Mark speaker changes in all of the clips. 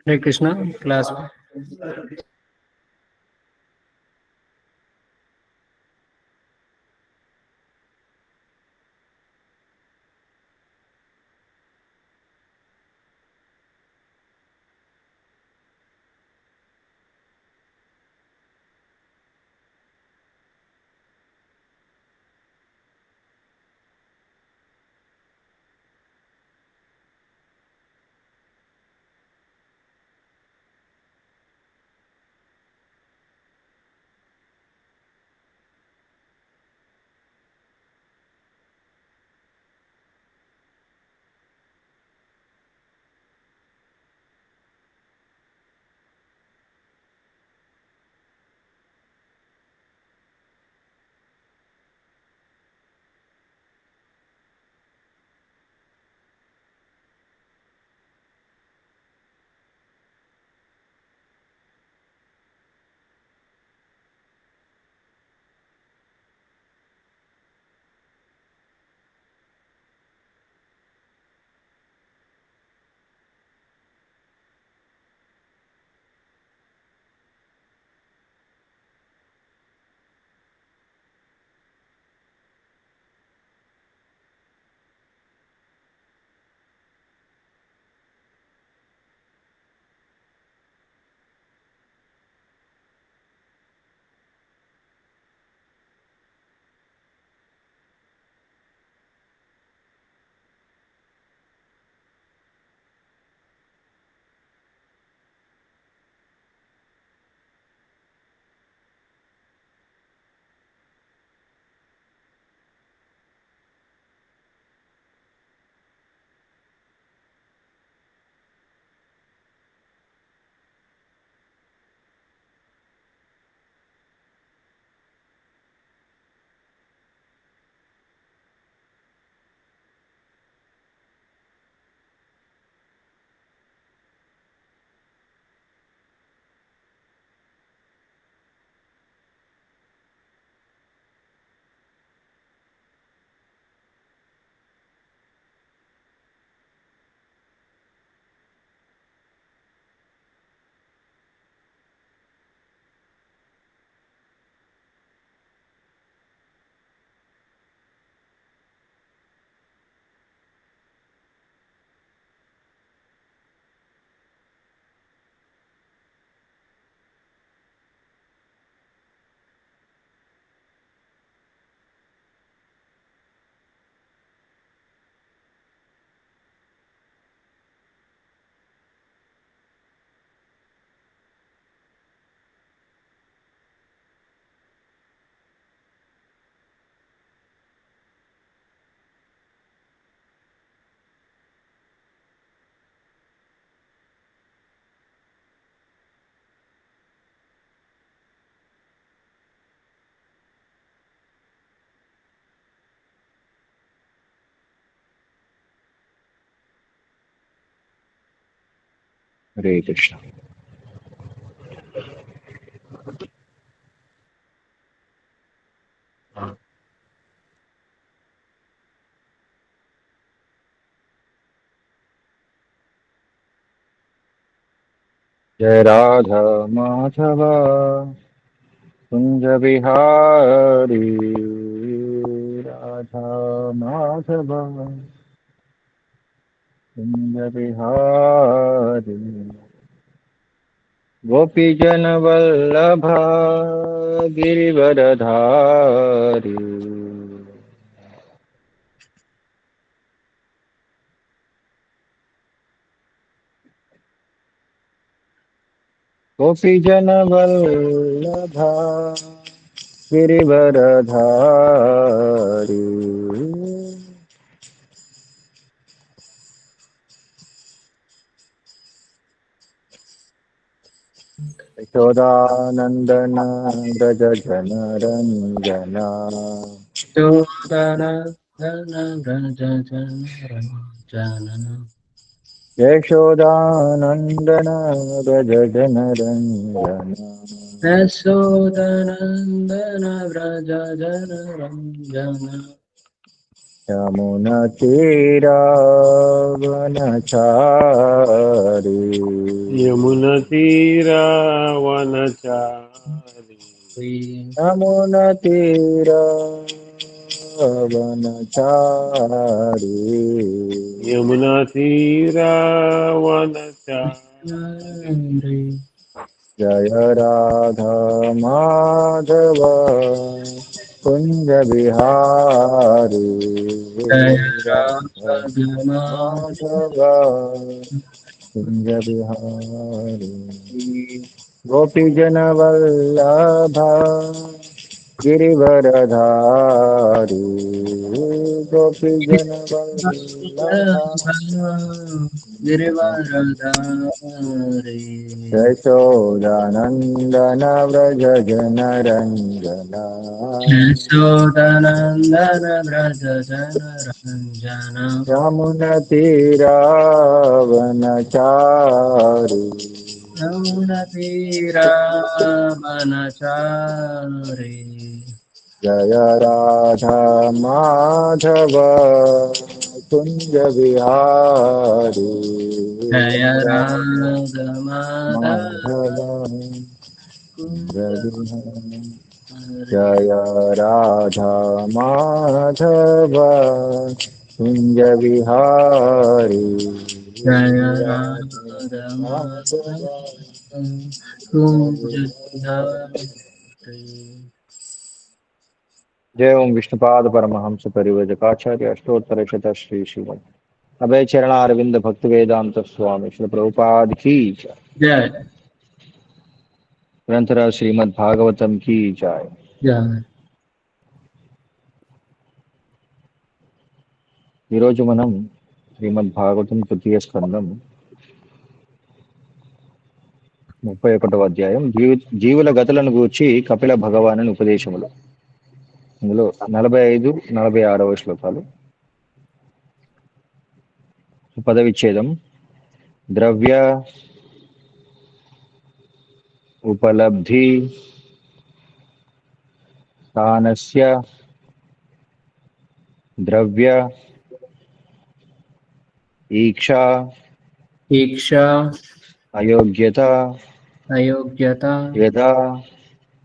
Speaker 1: हरे Krishna class में।
Speaker 2: हरे कृष्ण। जय राधा माधव कुंज बिहारी, राधा माधव कुंज बिहारी, गोपी जन वल्लभ गिरिवरधारी, गोपी जन वल्लभ गिरिवरधारी, यशोदानन्दन व्रज जन रञ्जना, यशोदानन्दन व्रज जन रञ्जना,
Speaker 1: यशोदनन्दन व्रज जन रञ्जन
Speaker 2: यमुनतीरावनचारी
Speaker 1: यमुनतीरावनचारी
Speaker 2: यमुनतीरावनचारी
Speaker 1: यमुनतीरावनचारी
Speaker 2: जय राधा माधव कुंज बिहारी
Speaker 1: जय
Speaker 2: राधा
Speaker 1: राधा
Speaker 2: माधव कुंज बिहारी गोपी जन वल्लभ गिरिवरधारी गोपी जन वल्लभ
Speaker 1: गिरिवरधारी
Speaker 2: यशोदानन्दन व्रज जनरञ्जना
Speaker 1: यशोदनन्दन व्रज जन रञ्जन
Speaker 2: यमुनतीरावनचारि
Speaker 1: यमुनतीरावनचारी
Speaker 2: जय राधा माधव कुञ्ज बिहारी
Speaker 1: जय
Speaker 2: राधा
Speaker 1: राध
Speaker 2: माधव
Speaker 1: माधव
Speaker 2: कुञ्ज
Speaker 1: कुञ्ज
Speaker 2: बिहारी
Speaker 1: हरे
Speaker 2: जय राधा माधव कुञ्ज बिहारी
Speaker 1: जय
Speaker 2: राधा
Speaker 1: राध
Speaker 2: माधव
Speaker 1: माधव
Speaker 2: कुञ्ज
Speaker 1: कुञ्ज
Speaker 2: बिहारी।
Speaker 1: हरे
Speaker 2: जय ओम विष्णुपाद परमहंस परिव्रजकाचार्य अष्टोत्तर शत श्री श्रीमद अभय चरण अरविंद भक्त वेदांत स्वामी श्री प्रभुपाद की जय।
Speaker 1: जय
Speaker 2: ग्रंथराज श्रीमद् भागवतम की जय।
Speaker 1: जय
Speaker 2: ఈరోజు మనం శ్రీమద్ భాగవతం తృతీయ స్కందం 31వ అధ్యాయం జీవుల గతులను గూర్చి కపిల భగవానుని ఉపదేశములు. ఇందులో 45, 46వ శ్లోకాలు. పదవిచ్ఛేదం ద్రవ్య ఉపలబ్ధి స్థానస్య ద్రవ్య ఈక్షా
Speaker 1: ఈక్షా
Speaker 2: అయోగ్యత
Speaker 1: అయోగ్యత
Speaker 2: యదా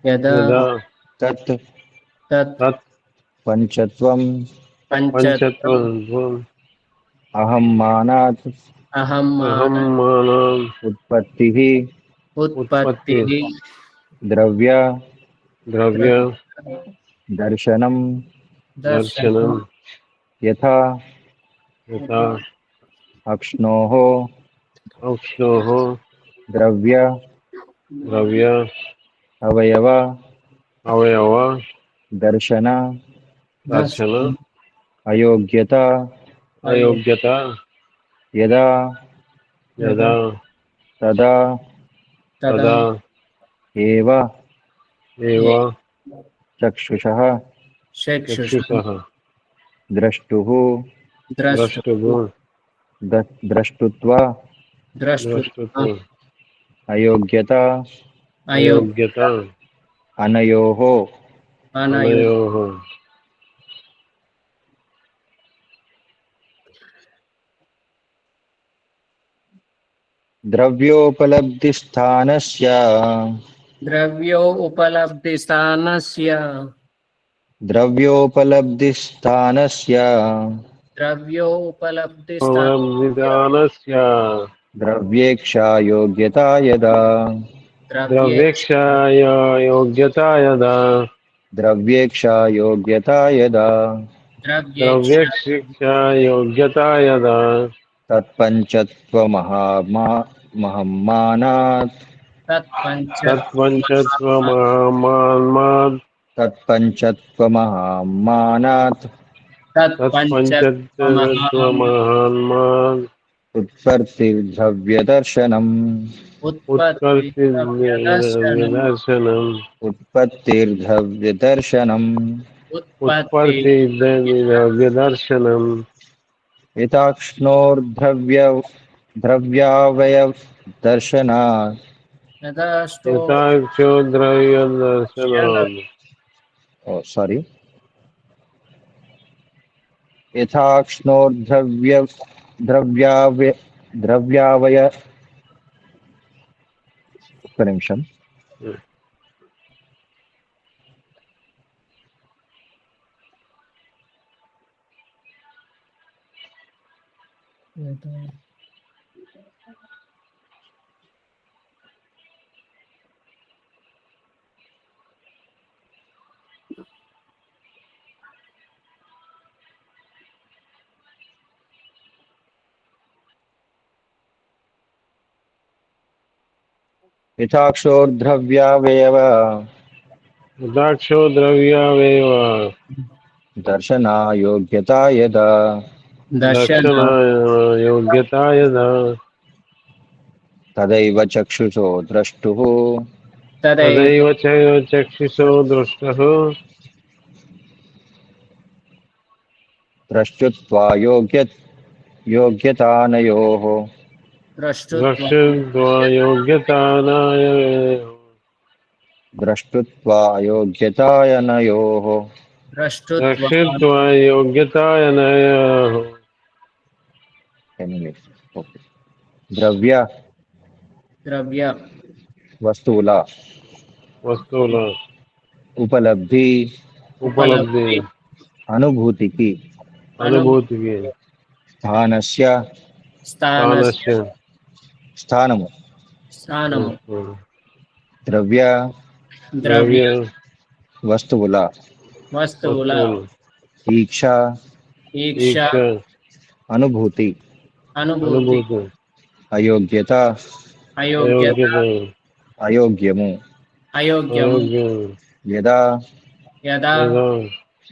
Speaker 1: యదా యదా
Speaker 2: తత్
Speaker 1: తత్
Speaker 2: తత్ పంచత్వం
Speaker 1: పంచత్వం
Speaker 2: పంచత్వం అహం మానాత్
Speaker 1: అహం
Speaker 2: అహం
Speaker 1: మాన
Speaker 2: మానాత్ ఉత్పత్తి
Speaker 1: ఉత్పత్తి
Speaker 2: ద్రవ్య ద్రవ్య
Speaker 1: ద్రవ్య
Speaker 2: దర్శనం
Speaker 1: దర్శనం
Speaker 2: యథా
Speaker 1: యథా
Speaker 2: అక్ష్ణోః
Speaker 1: అక్షోః
Speaker 2: ద్రవ్య
Speaker 1: ద్రవ్య
Speaker 2: అవయవ
Speaker 1: అవయవ
Speaker 2: దర్శన
Speaker 1: దర్శన
Speaker 2: అయోగ్యత
Speaker 1: అయోగ్యత
Speaker 2: యదా
Speaker 1: యదా
Speaker 2: తదా
Speaker 1: తదా
Speaker 2: ఏవ
Speaker 1: ఏవ
Speaker 2: చక్షుషః
Speaker 1: చక్షుషః
Speaker 2: ద్రష్టుః
Speaker 1: ద్రష్టుః
Speaker 2: ద్రష్టుత్వ
Speaker 1: ద్రష్టుత్వ
Speaker 2: అయోగ్యత
Speaker 1: అయోగ్యత
Speaker 2: అనయోః
Speaker 1: అనయోః
Speaker 2: ద్రవ్యోపలబ్ధిస్థానస్య
Speaker 1: ద్రవ్యో ఉపలబ్ధిస్థానస్య
Speaker 2: ద్రవ్యోపలబ్ధిస్థానస్య
Speaker 1: ద్రవ్యో ఉపలబ్ధిస్థాన
Speaker 2: విధానస్య ద్రవ్యేక్షా యోగ్యత యదా
Speaker 1: ద్రవ్యేక్ష
Speaker 2: ద్రవ్యేక్షాయ యోగ్యత యదా ద్రవ్యేక్షా యోగ్యత యదా
Speaker 1: ద్రవ్యేక్ష
Speaker 2: ద్రవ్యేక్షా యోగ్యత యదా తత్పంచత్వమహమ్మానాత్
Speaker 1: తత్పంచ
Speaker 2: తత్పంచత్వమహమ్మానాత్ తత్పంచత్వమహమ్మానాత్ తత్పంచత్వమహమ్మానాత్ ఉత్పత్తిర్ద్రవ్యదర్శనం
Speaker 1: ఉత్పత్తిర్దర్శనం
Speaker 2: ఉత్పత్తిర్ద్రవ్యదర్శనం
Speaker 1: ఉత్పత్తి
Speaker 2: ఉత్పత్తిర్ద్రవ్యదర్శనం యథాక్ష్ణోర్ద్రవ్య ద్రవ్యావయ దర్శనాత్
Speaker 1: యథాష్టో
Speaker 2: యథాక్షోద్రవ్యదర్శనాత్ సారీ యథాక్ష్ణోర్ద్రవ్య ద్రవ్యావ్య ద్రవ్యావయ ఒక్క నిమిషం. యథాక్షోర్ద్రవ్యావయవ
Speaker 3: యథాక్షో ద్రవ్యావేవ
Speaker 2: దర్శనాయోగ్యత యదా
Speaker 1: దర్శన
Speaker 3: దర్శన యోగ్యత యదా
Speaker 2: తదైవ చక్షుషో ద్రష్టుః
Speaker 3: తదైవ చక్షుషో దృష్టః
Speaker 2: ద్రష్టుత్వాయోగ్యతానయోః
Speaker 3: ద్రష్టృత్వా యోగ్యతానయోః
Speaker 2: ద్రష్టుత్వాయోగ్యతాయనయోః
Speaker 3: ద్రష్టృత్వా యోగ్యతానయోః
Speaker 2: ఓకే. ద్రవ్య
Speaker 1: ద్రవ్య
Speaker 2: వస్తువుల
Speaker 3: వస్తువుల
Speaker 2: ఉపలబ్ధి
Speaker 3: ఉపలబ్ధి
Speaker 2: అనుభూతికి
Speaker 3: అనుభూతికి
Speaker 2: స్థానస్య
Speaker 1: స్థానస్య
Speaker 2: స్థానము
Speaker 1: స్థానము
Speaker 2: ద్రవ్య
Speaker 1: ద్రవ్య
Speaker 2: వస్తువుల
Speaker 1: వస్తువుల
Speaker 2: ఈక్ష
Speaker 1: ఈక్ష
Speaker 2: అనుభూతి
Speaker 1: అనుభూతి
Speaker 2: అయోగ్యత
Speaker 1: అయోగ్యత
Speaker 2: అయోగ్యము
Speaker 1: అయోగ్యము
Speaker 2: యదా
Speaker 1: యదా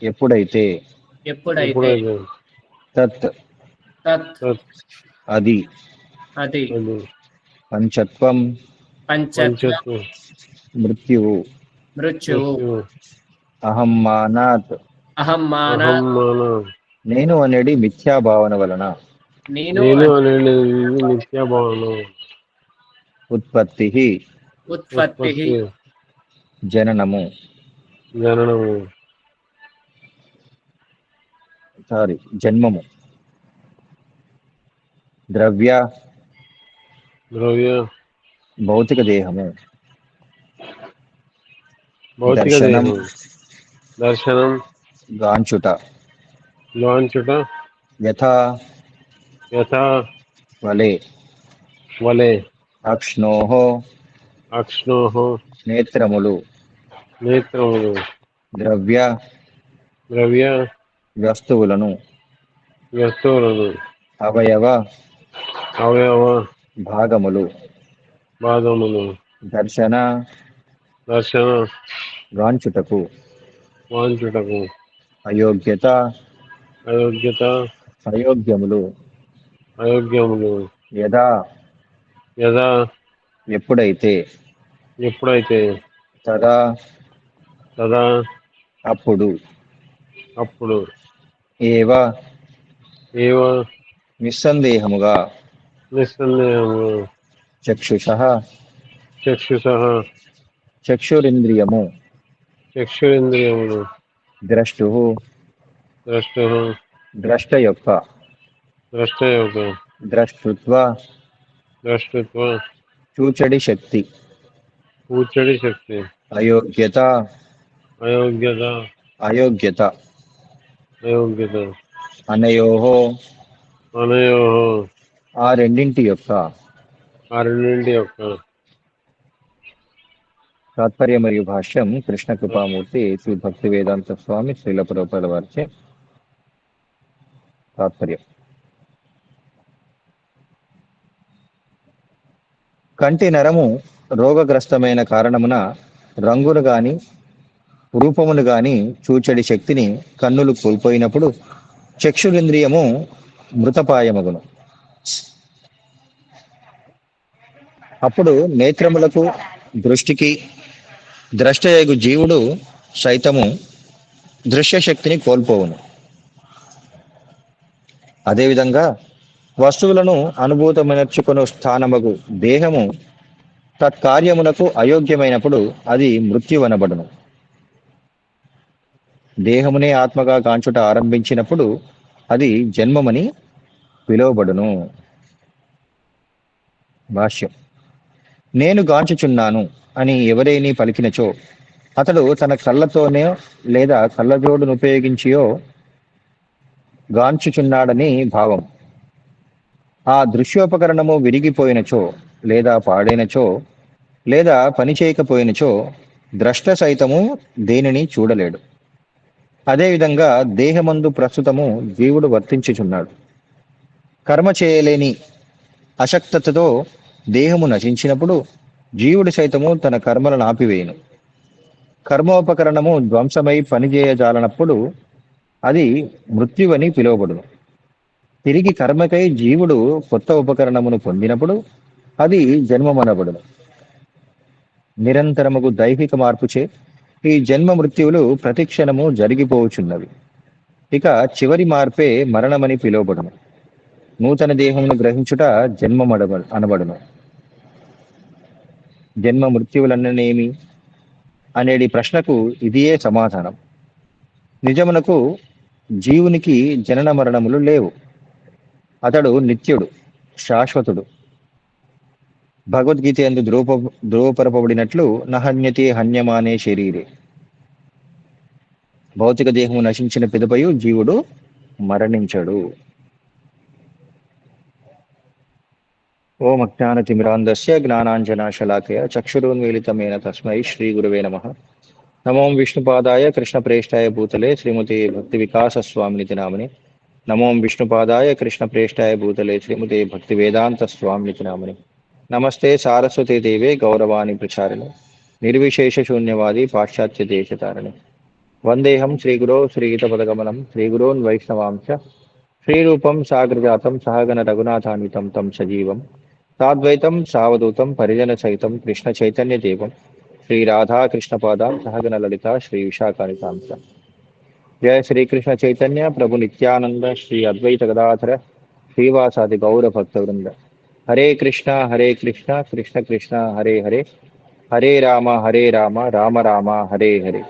Speaker 2: ఎప్పుడైతే
Speaker 1: ఎప్పుడైతే
Speaker 2: తత్
Speaker 1: తత్
Speaker 2: అది
Speaker 1: అది
Speaker 2: పంచత్వం
Speaker 1: పంచత్వ
Speaker 2: మృత్యువు
Speaker 1: మృత్యువు
Speaker 2: అహం మానాత్
Speaker 1: అహం మాన
Speaker 2: నేను అనేది మిథ్యాభావన వలన
Speaker 1: నేను
Speaker 3: అనేది నిత్యభావన
Speaker 2: ఉత్పత్తి
Speaker 1: ఉత్పత్తి
Speaker 2: జననము
Speaker 3: జననము
Speaker 2: జన్మము ద్రవ్య
Speaker 3: ద్రవ్య
Speaker 2: భౌతిక దేహము
Speaker 3: భౌతిక
Speaker 2: దర్శనం
Speaker 3: దేహం దర్శనం
Speaker 2: గాంచుట
Speaker 3: లాంచుట
Speaker 2: యథా
Speaker 3: యథా
Speaker 2: వలే
Speaker 3: వలే
Speaker 2: అక్ష్ణోః
Speaker 3: అక్ష్ణోః
Speaker 2: నేత్రములు
Speaker 3: నేత్రములు
Speaker 2: ద్రవ్య
Speaker 3: ద్రవ్య
Speaker 2: వస్తువులను
Speaker 3: వస్తువులను
Speaker 2: అవయవ
Speaker 3: అవయవ
Speaker 2: భాగములు
Speaker 3: పాదములు
Speaker 2: దర్శన
Speaker 3: దర్శన
Speaker 2: గాంచుటకు
Speaker 3: వాంచుటకు
Speaker 2: అయోగ్యత
Speaker 3: అయోగ్యత
Speaker 2: అయోగ్యములు
Speaker 3: అయోగ్యములు
Speaker 2: యదా
Speaker 3: యదా
Speaker 2: ఎప్పుడైతే
Speaker 3: ఎప్పుడైతే
Speaker 2: తదా
Speaker 3: తదా
Speaker 2: అప్పుడు
Speaker 3: అప్పుడు
Speaker 2: ఏవ
Speaker 3: ఏవ
Speaker 2: నిస్సందేహముగా
Speaker 3: నిస్సందేహము
Speaker 2: చక్షుషః
Speaker 3: చక్షుషః
Speaker 2: చక్షురింద్రియము
Speaker 3: చక్షురింద్రియములు
Speaker 2: ద్రష్టుః
Speaker 3: ద్రష్టుః
Speaker 2: ద్రష్ట యొక్క
Speaker 3: ద్రష్టయోగ
Speaker 2: ద్రష్టృత్వ
Speaker 3: ద్రష్టృత్వ
Speaker 2: చూచడి శక్తి
Speaker 3: కూర్చడి శక్తి
Speaker 2: అయోగ్యత
Speaker 3: అయోగ్యత
Speaker 2: అయోగ్యత
Speaker 3: అయోగ్యత
Speaker 2: అనయోః
Speaker 3: అనయో
Speaker 2: ఆ రెండింటి యొక్క
Speaker 3: ఆ రెండింటి యొక్క
Speaker 2: తాత్పర్య మరియు భాష్యం కృష్ణ కృపామూర్తి శ్రీ భక్తి వేదాంత స్వామి శ్రీల ప్రభుపాద వారిచే తాత్పర్యం. కంటి నరము రోగగ్రస్తమైన కారణమున రంగును గాని రూపమును గాని చూచడి శక్తిని కన్నులు కోల్పోయినప్పుడు చక్షురింద్రియము మృతపాయమగును. అప్పుడు నేత్రములకు దృష్టికి ద్రష్టయగు జీవుడు సైతము దృశ్య శక్తిని కోల్పోవును. అదేవిధంగా వస్తువులను అనుభూతమనర్చుకొను స్థానమగు దేహము తత్కార్యమునకు అయోగ్యమైనప్పుడు అది మృత్యువనబడును. దేహమునే ఆత్మగా కాంచుట ఆరంభించినప్పుడు అది జన్మమని పిలువబడును. భాష్యం: నేను గాంచుచున్నాను అని ఎవరైనా పలికినచో అతడు తన కళ్ళతోనే లేదా కళ్ళజోడును ఉపయోగించియో గాంచుచున్నాడని భావం. ఆ దృశ్యోపకరణము విరిగిపోయినచో లేదా పాడైనచో లేదా పనిచేయకపోయినచో ద్రష్ట సైతము దేనిని చూడలేడు. అదేవిధంగా దేహమందు ప్రస్తుతము జీవుడు వర్తించుచున్నాడు. కర్మ చేయలేని అశక్తతతో దేహము నశించినప్పుడు జీవుడు సైతము తన కర్మలను ఆపివేయును. కర్మోపకరణము ధ్వంసమై పనిచేయజాలనప్పుడు అది మృత్యువని పిలువబడును. తిరిగి కర్మకై జీవుడు కొత్త ఉపకరణమును పొందినప్పుడు అది జన్మమనబడును. నిరంతరముగు దైహిక మార్పుచే ఈ జన్మ మృత్యువులు ప్రతిక్షణము జరిగిపోవచున్నవి. ఇక చివరి మార్పే మరణమని పిలువబడును. నూతన దేహమును గ్రహించుట అనబడును. జన్మ మృత్యువులన్ననేమి అనేది ప్రశ్నకు ఇదియే సమాధానం. నిజమునకు జీవునికి జనన మరణములు లేవు. అతడు నిత్యుడు, శాశ్వతుడు. భగవద్గీత యందు ధ్రువపరపబడినట్లు నహన్యతే హన్యమానే శరీరే. భౌతిక దేహము నశించిన పిదపయు జీవుడు మరణించడు. ఓం అజ్ఞానతిమిరాంధస్య జ్ఞానాంజనాశలాకయ చక్షురున్మీలితమేన తస్మై శ్రీ గురవే నమః. నమో విష్ణుపాదాయ కృష్ణప్రేష్టాయ భూతలే శ్రీమతే భక్తి వికాస స్వామినితి నామని. నమో విష్ణుపాదాయ కృష్ణప్రేష్టాయ భూతలే శ్రీమతే భక్తి వేదాంత స్వామినితి నామని. నమస్తే సారస్వతే దేవే గౌరవాణి ప్రచారిణి నిర్విశేష శూన్యవాది పాశ్చాత్య దేశతారిణి. వందేహం శ్రీగురో శ్రీగీతపదగమనం శ్రీగురోన్ వైష్ణవాంశ శ్రీరూపం సాగ్రజాతం సహగణ రఘునాథాన్వితం తం సజీవం సాద్వైతం సావధూతం పరిజన సహితం కృష్ణ చైతన్య దేవం శ్రీ రాధాకృష్ణపాదాం సహగణ లలిత శ్రీ విశాఖానితాంశ. జయ శ్రీకృష్ణ చైతన్య ప్రభు నిత్యానంద శ్రీ అద్వైత గదాధర శ్రీవాసాది గౌర భక్తవృంద. హరే కృష్ణ కృష్ణ కృష్ణ హరే హరే హరే రామ రామ రామ హరే హరే.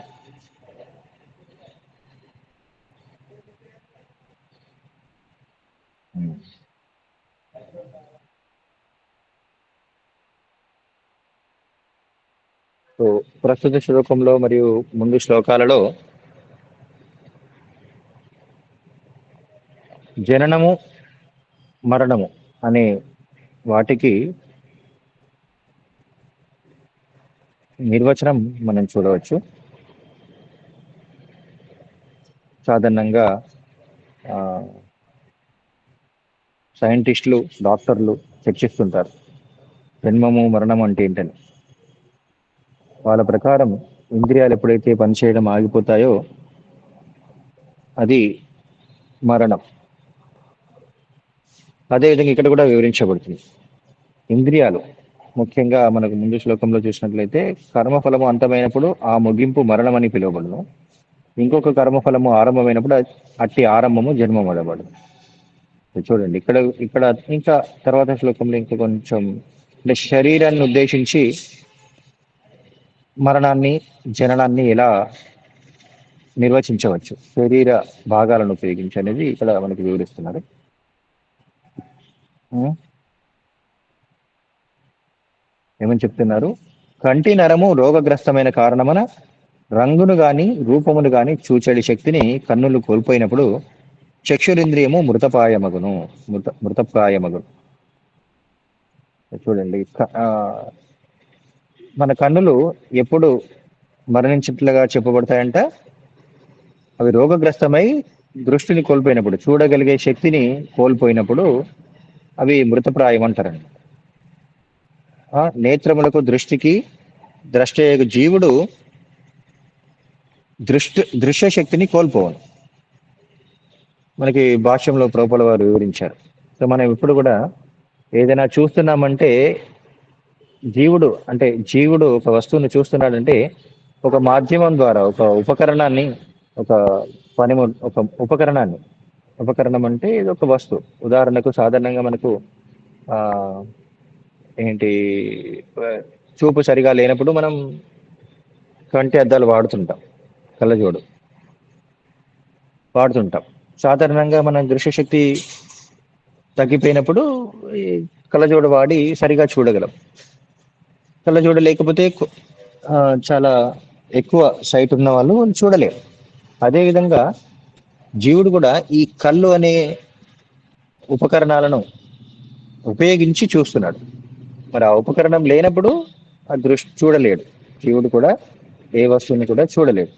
Speaker 2: సో ప్రస్తుత శ్లోకంలో మరియు ముందు శ్లోకాలలో జననము మరణము అనే వాటికి నిర్వచనం మనం చూడవచ్చు. సాధారణంగా సైంటిస్టులు, డాక్టర్లు చర్చిస్తుంటారు జన్మము మరణం అంటే ఏంటని. వాళ్ళ ప్రకారం ఇంద్రియాలు ఎప్పుడైతే పనిచేయడం ఆగిపోతాయో అది మరణం. అదేవిధంగా ఇక్కడ కూడా వివరించబడుతుంది. ఇంద్రియాలు ముఖ్యంగా మనకు ముందు శ్లోకంలో చూసినట్లయితే కర్మఫలము అంతమైనప్పుడు ఆ ముగింపు మరణం అని పిలువబడును. ఇంకొక కర్మఫలము ఆరంభమైనప్పుడు అట్టి ఆరంభము జన్మమడబడును. చూడండి ఇక్కడ ఇంకా తర్వాత శ్లోకంలో ఇంకా కొంచెం అంటే శరీరాన్ని ఉద్దేశించి మరణాన్ని జననాన్ని ఎలా నిర్వచించవచ్చు, శరీర భాగాలను ఉపయోగించి అనేది ఇక్కడ మనకి వివరిస్తున్నారు. ఏమని చెప్తున్నారు? కంటి నరము రోగగ్రస్తమైన కారణమున రంగును గాని రూపమును గాని చూచడి శక్తిని కన్నులు కోల్పోయినప్పుడు చక్షురింద్రియము మృతప్రాయమగును. చూడండి, మన కన్నులు ఎప్పుడు మరణించినట్లుగా చెప్పబడతాయంట? అవి రోగగ్రస్తమై దృష్టిని కోల్పోయినప్పుడు, చూడగలిగే శక్తిని కోల్పోయినప్పుడు అవి మృతప్రాయం అంటారండి. నేత్రములకు దృష్టికి ద్రష్టయగు జీవుడు దృశ్య శక్తిని కోల్పోవను. మనకి భాష్యంలో ప్రభువుల వారు వివరించారు. సో మనం ఇప్పుడు కూడా ఏదైనా చూస్తున్నామంటే జీవుడు ఒక వస్తువుని చూస్తున్నాడంటే ఒక మాధ్యమం ద్వారా, ఒక ఉపకరణాన్ని, ఒక ఉపకరణం అంటే ఇది ఒక వస్తువు. ఉదాహరణకు సాధారణంగా మనకు చూపు సరిగా లేనప్పుడు మనం కంటి అద్దాలు వాడుతుంటాం, కళ్ళజోడు వాడుతుంటాం. సాధారణంగా మన దృశ్యశక్తి తగ్గిపోయినప్పుడు ఈ కళ్ళజోడు వాడి సరిగా చూడగలం. కళ్ళజోడు లేకపోతే చాలా ఎక్కువ సైట్ ఉన్న వాళ్ళు చూడలేరు. అదేవిధంగా జీవుడు కూడా ఈ కళ్ళు అనే ఉపకరణాలను ఉపయోగించి చూస్తున్నాడు. మరి ఆ ఉపకరణం లేనప్పుడు ఆ దృష్టి చూడలేడు. జీవుడు కూడా ఏ వస్తువుని కూడా చూడలేడు.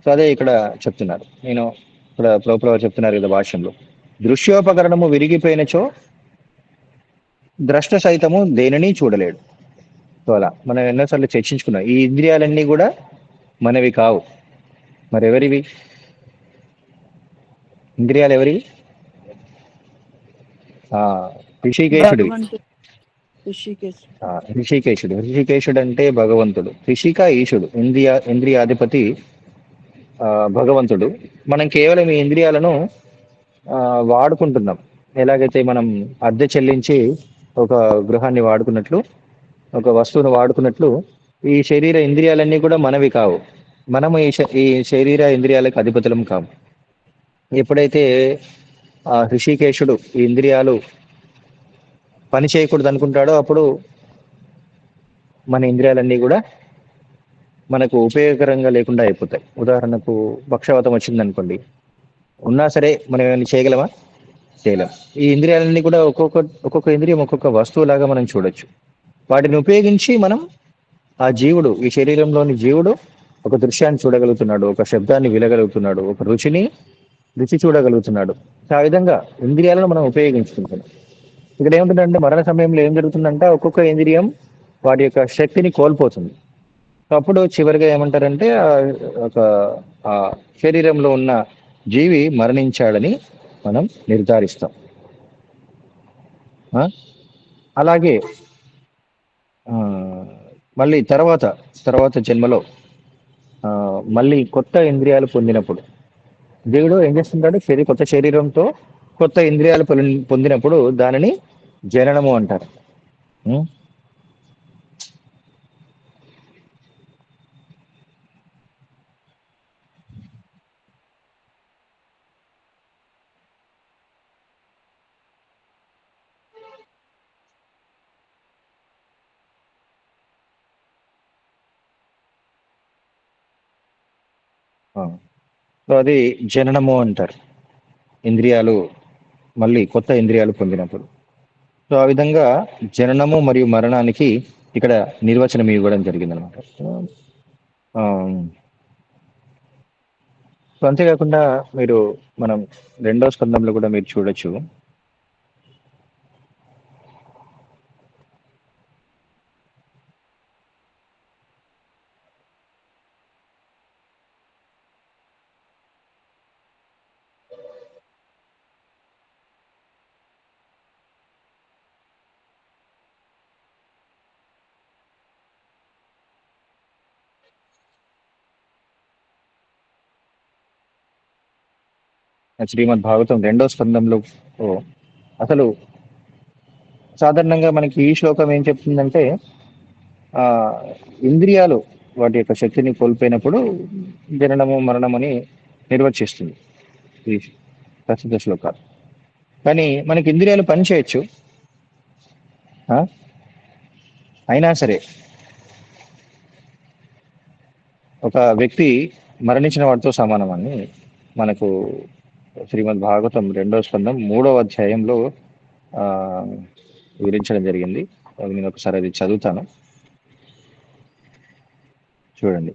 Speaker 2: సో అదే ఇక్కడ చెప్తున్నారు. నేను ఇక్కడ ప్రభుత్వ చెప్తున్నారు కదా భాష్యంలో, దృశ్యోపకరణము విరిగిపోయినచో ద్రష్ట సైతము దేనిని చూడలేడు. సో అలా మనం ఎన్నోసార్లు చర్చించుకున్నాం. ఈ ఇంద్రియాలన్నీ కూడా మనవి కావు. మరి ఎవరివి ఇంద్రియాలు? ఎవరివి? ఆ ఋషికేశుడివి.
Speaker 4: భగవంతుడు ఋషికేశ్.
Speaker 2: ఋషికేశుడు. ఋషికేశుడు అంటే భగవంతుడు. ఋషిక ఈశుడు, ఇంద్రియాధిపతి భగవంతుడు. మనం కేవలం ఈ ఇంద్రియాలను వాడుకుంటున్నాం. ఎలాగైతే మనం అద్దె చెల్లించి ఒక గృహాన్ని వాడుకున్నట్లు, ఒక వస్తువును వాడుకున్నట్లు, ఈ శరీర ఇంద్రియాలన్నీ కూడా మనవి కావు. మనము ఈ శరీర ఇంద్రియాలకు అధిపతులం కాము. ఎప్పుడైతే ఆ ఋషికేశుడు ఈ ఇంద్రియాలు పని చేయకూడదు అనుకుంటాడో అప్పుడు మన ఇంద్రియాలన్నీ కూడా మనకు ఉపయోగకరంగా లేకుండా అయిపోతాయి. ఉదాహరణకు పక్షవాతం వచ్చింది అనుకోండి, ఉన్నా సరే మనం ఏమైనా చేయగలమా? చేయలేం. ఈ ఇంద్రియాలన్నీ కూడా ఒక్కొక్క ఇంద్రియం ఒక్కొక్క వస్తువులాగా మనం చూడొచ్చు. వాటిని ఉపయోగించి మనం ఆ జీవుడు, ఈ శరీరంలోని జీవుడు ఒక దృశ్యాన్ని చూడగలుగుతున్నాడు, ఒక శబ్దాన్ని వినగలుగుతున్నాడు, ఒక రుచి చూడగలుగుతున్నాడు. ఆ విధంగా ఇంద్రియాలను మనం ఉపయోగించుకుంటున్నాం. ఇక్కడ ఏముంటుందంటే మరణ సమయంలో ఏం జరుగుతుందంటే ఒక్కొక్క ఇంద్రియం వాటి యొక్క శక్తిని కోల్పోతుంది. అప్పుడు చివరిగా ఏమంటారంటే ఒక ఆ శరీరంలో ఉన్న జీవి మరణించాడని మనం నిర్ధారిస్తాం. అలాగే మళ్ళీ తర్వాత జన్మలో మళ్ళీ కొత్త ఇంద్రియాలు పొందినప్పుడు దేవుడు ఏం చేస్తుంటాడు? కొత్త శరీరంతో కొత్త ఇంద్రియాలు పొందినప్పుడు దానిని జననము అంటారు. సో అది జననము అంటారు, ఇంద్రియాలు మళ్ళీ కొత్త ఇంద్రియాలు పొందినప్పుడు. సో ఆ విధంగా జననము మరియు మరణానికి ఇక్కడ నిర్వచనం ఇవ్వడం జరిగింది అనమాట. సో అంతేకాకుండా మీరు మనం 2వ స్కందంలో కూడా మీరు చూడొచ్చు. శ్రీమద్ భాగవతం 2వ స్కందంలో అసలు సాధారణంగా మనకి ఈ శ్లోకం ఏం చెప్తుందంటే ఇంద్రియాలు వాటి యొక్క శక్తిని కోల్పోయినప్పుడు జననము మరణం అని నిర్వచిస్తుంది ఈ ప్రసిద్ధ శ్లోకాలు. కానీ మనకి ఇంద్రియాలు పని చేయొచ్చు, అయినా సరే ఒక వ్యక్తి మరణించిన వాడితో సమానం అని మనకు శ్రీమద్ భాగవతం 2వ స్కందం 3వ అధ్యాయంలో వివరించడం జరిగింది. నేను ఒకసారి అది చదువుతాను, చూడండి.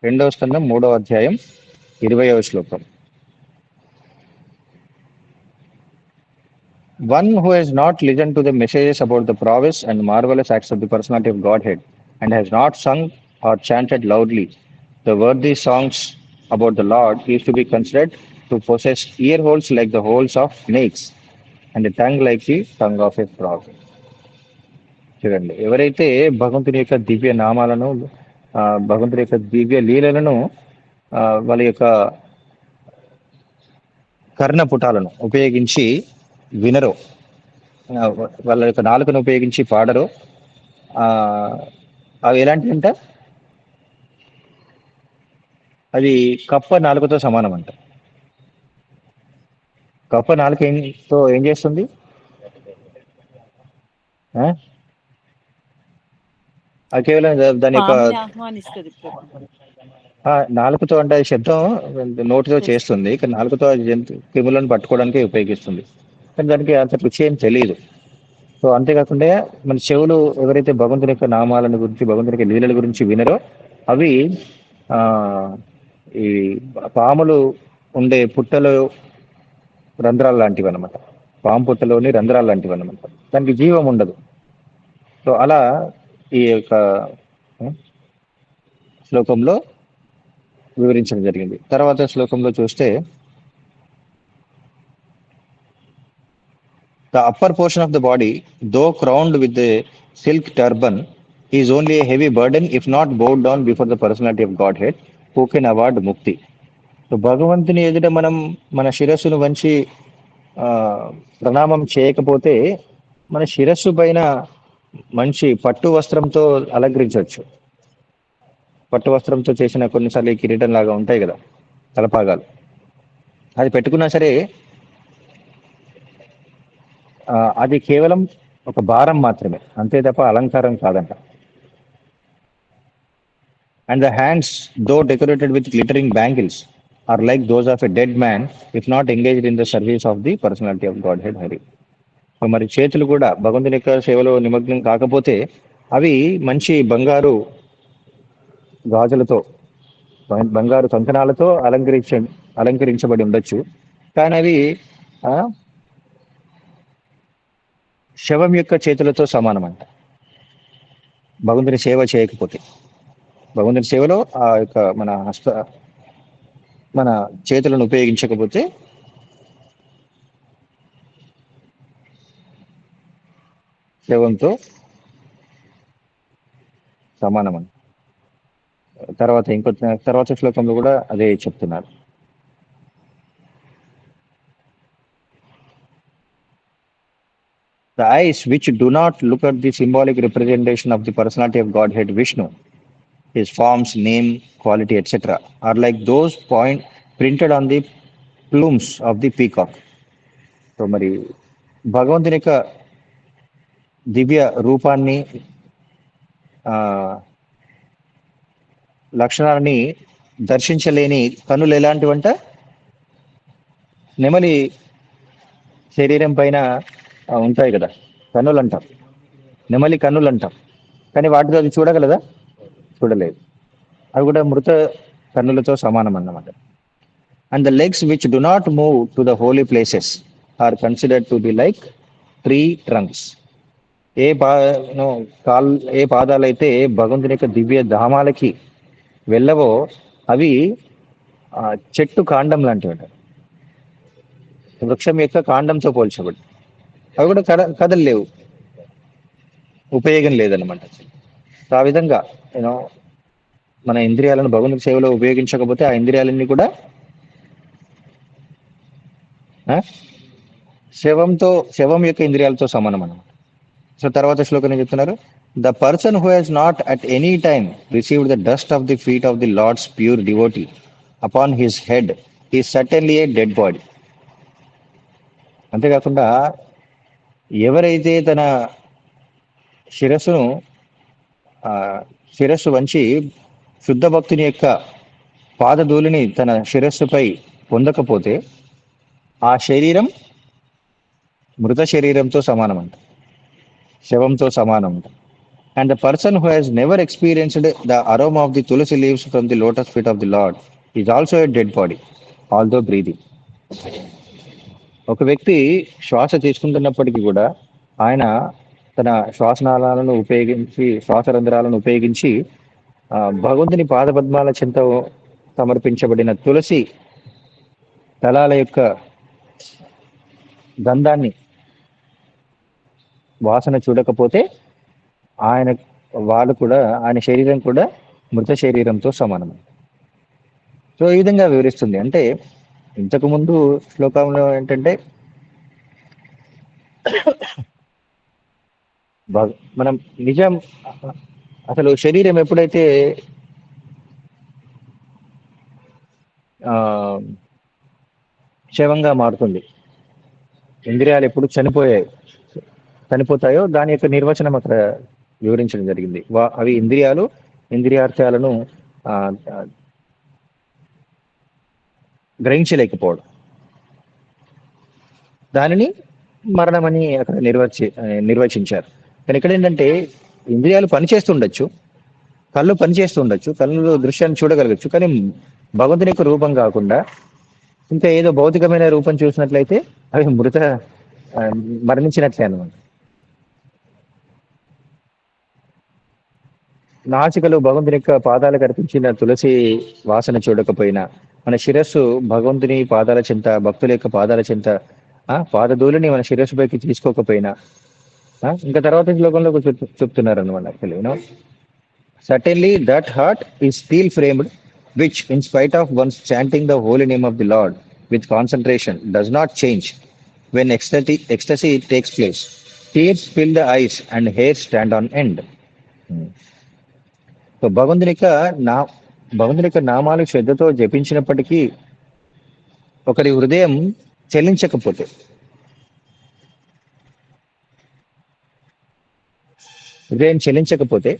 Speaker 2: రెండవ స్కందం 3వ అధ్యాయం 20వ శ్లోకం. One who has not listened to the messages about the prowess and marvelous acts of the personality of Godhead and has not sung or chanted loudly the worthy songs about the Lord is to be considered to possess ear holes like the holes of snakes and a tongue like the tongue of a frog. చూడండి, ఎవరైతే భగవంతుని యొక్క దివ్య నామాలను, భగవంతుని యొక్క దివ్య లీలలను వాళ్ళ యొక్క కర్ణ పుటాలను ఉపయోగించి వినరో, వాళ్ళ యొక్క నాలుకను ఉపయోగించి పాడరో, ఆ, అవి ఎలాంటివి అంట, అది కప్ప నాలుకతో సమానం అంట. కప్ప నాలుక ఏం చేస్తుంది? ఆ? అది కేవలం దాని యొక్క
Speaker 4: పాముని ఆహ్వానిస్తుంది ప్రభు.
Speaker 2: నాలుకతో అంటే అది శబ్దం నోటితో
Speaker 4: తెలుసు.
Speaker 2: చేస్తుంది, కానీ నాలుకతో అది క్రిములను పట్టుకోవడానికి ఉపయోగిస్తుంది. కానీ దానికి అంత రుచి ఏం తెలియదు. సో అంతేకాకుండా మన చెవులు ఎవరైతే భగవంతుని యొక్క నామాలను గురించి, భగవంతుని యొక్క లీలల గురించి వినరో, అవి ఆ ఈ పాములు ఉండే పుట్టలో రంధ్రాలు లాంటివి అనమాట. పాము పుట్టలోని రంధ్రాలు లాంటివి అనమాట. దానికి జీవం ఉండదు. సో అలా ఈ యొక్క శ్లోకంలో వివరించడం జరిగింది. తర్వాత శ్లోకంలో చూస్తే, the upper portion of the body, though crowned with a silk turban, is only a heavy burden if not bowed down before the personality of Godhead, who can award mukti. So భగవంతుని ఎదుట మనం మన శిరస్సును వంచి ప్రణామం చేయకపోతే మన శిరస్సు పైన మంచి పట్టు వస్త్రంతో అలంకరించవచ్చు. పట్టు వస్త్రంతో చేసిన కొన్నిసార్లు కిరీటం లాగా ఉంటాయి కదా తలపాగాలు, అది పెట్టుకున్నా సరే అది కేవలం ఒక భారం మాత్రమే, అంతే తప్ప అలంకారం కాదంట. And the hands, though decorated with glittering bangles, are like those of a dead man if not engaged in the service of the personality of godhead Hari. మరి చేతులు కూడా భగవంతుని యొక్క సేవలో నిమగ్నం కాకపోతే అవి మంచి బంగారు గాజులతో, బంగారు కంకణాలతో అలంకరించబడి ఉండొచ్చు, కానీ అవి శవం యొక్క చేతులతో సమానమంట. భగవంతుని సేవ చేయకపోతే, భగవంతుని సేవలో ఆ యొక్క మన చేతులను ఉపయోగించకపోతే శవంతో సమానమంట. తర్వాత శ్లోకంలో కూడా అదే చెప్తున్నారు. The eyes which do not look at the symbolic representation of the personality of Godhead Vishnu, his forms, name, quality, etc., are like those printed on the plumes of the peacock. So మరి భగవంతుని యొక్క దివ్య రూపాన్ని, లక్షణాలని దర్శించలేని కన్నులు ఎలాంటివంట, నెమలి శరీరం పైన ఉంటాయి కదా కన్నులు అంటాం, నెమలి కన్నులు అంటాం, కానీ వాటితో అది చూడగలదా? చూడలేదు. అవి కూడా మృత కన్నులతో సమానం అన్నమాట. And the legs which do not move to the holy places are considered to be like tree trunks. ఏ పాదాలైతే భగవంతుని యొక్క దివ్య ధామాలకి వెళ్ళవో అవి చెట్టు కాండం లాంటివి అంటారు, వృక్షం యొక్క కాండంతో పోల్చబడి. అవి కూడా కదలలేవు, ఉపయోగం లేదన్నమాట. ఆ విధంగా మన ఇంద్రియాలను భగవంతుని సేవలో ఉపయోగించకపోతే ఆ ఇంద్రియాలన్నీ కూడా శవం యొక్క ఇంద్రియాలతో సమానం అన్నమాట. సో తర్వాత శ్లోకం ఏం చెప్తున్నారు? The person who he's not at any time received the dust of the feet of the lord's pure devotee upon his head is certainly a dead body. అంతేకాకుండా ఎవరైతే తన శిరస్సు వంచి శుద్ధ భక్తుని యొక్క పాదధూళిని తన శిరస్సుపై పొందకపోతే ఆ శరీరం మృత శరీరంతో సమానమంట, శవంతో సమానమంట. And the person who has never experienced the aroma of the tulsi leaves from the lotus feet of the lord is also a dead body although breathing. ఒక వ్యక్తి శ్వాస తీసుకుంటున్నప్పటికీ కూడా ఆయన తన శ్వాసనాళాలను ఉపయోగించి, శ్వాసరంధ్రాలను ఉపయోగించి భగవంతుని పాదపద్మాల చెంత సమర్పించబడిన తులసి దళాల యొక్క గంధాన్ని వాసన చూడకపోతే ఆయన శరీరం కూడా మృత శరీరంతో సమానం. సో ఈ విధంగా వివరిస్తుంది. అంటే ఇంతకు ముందు శ్లోకంలో ఏంటంటే మనం నిజం అసలు శరీరం ఎప్పుడైతే ఆ శవంగా మారుతుంది, ఇంద్రియాలు ఎప్పుడు చనిపోతాయో దాని యొక్క నిర్వచనం అక్కడ వివరించడం జరిగింది. అవి ఇంద్రియార్థాలను ఆ, ఆ, గ్రహించలేకపోవడం, దానిని మరణమని అక్కడ నిర్వచించారు. కానీ ఇక్కడ ఏంటంటే ఇంద్రియాలు పనిచేస్తుండొచ్చు, కళ్ళు పనిచేస్తుండొచ్చు, కళ్ళు దృశ్యాన్ని చూడగలగచ్చు, కానీ భగవంతుని యొక్క రూపం కాకుండా ఇంకా ఏదో భౌతికమైన రూపం చూసినట్లయితే అవి ఆ, మరణించినట్లే అన్నమాట. నాసికలు భగవంతుని యొక్క పాదాలకు అర్పించిన తులసి వాసన చూడకపోయినా, మన శిరస్సు భగవంతుని పాదాల చెంత, భక్తుల యొక్క పాదాల చెంత పాదధూళిని మన శిరస్సుపైకి తీసుకోకపోయినా, ఇంకా తర్వాత శ్లోకంలో చెప్తున్నారు అనమాట. Actually certainly that heart is steel framed which in spite of once chanting the holy name of the lord with concentration does not change when ecstasy takes place. Tears fill the ice and hair stand on end. So భగవంతుని యొక్క నామాలు శ్రద్ధతో జపించినప్పటికీ ఒకరి హృదయం చెల్లించకపోతే,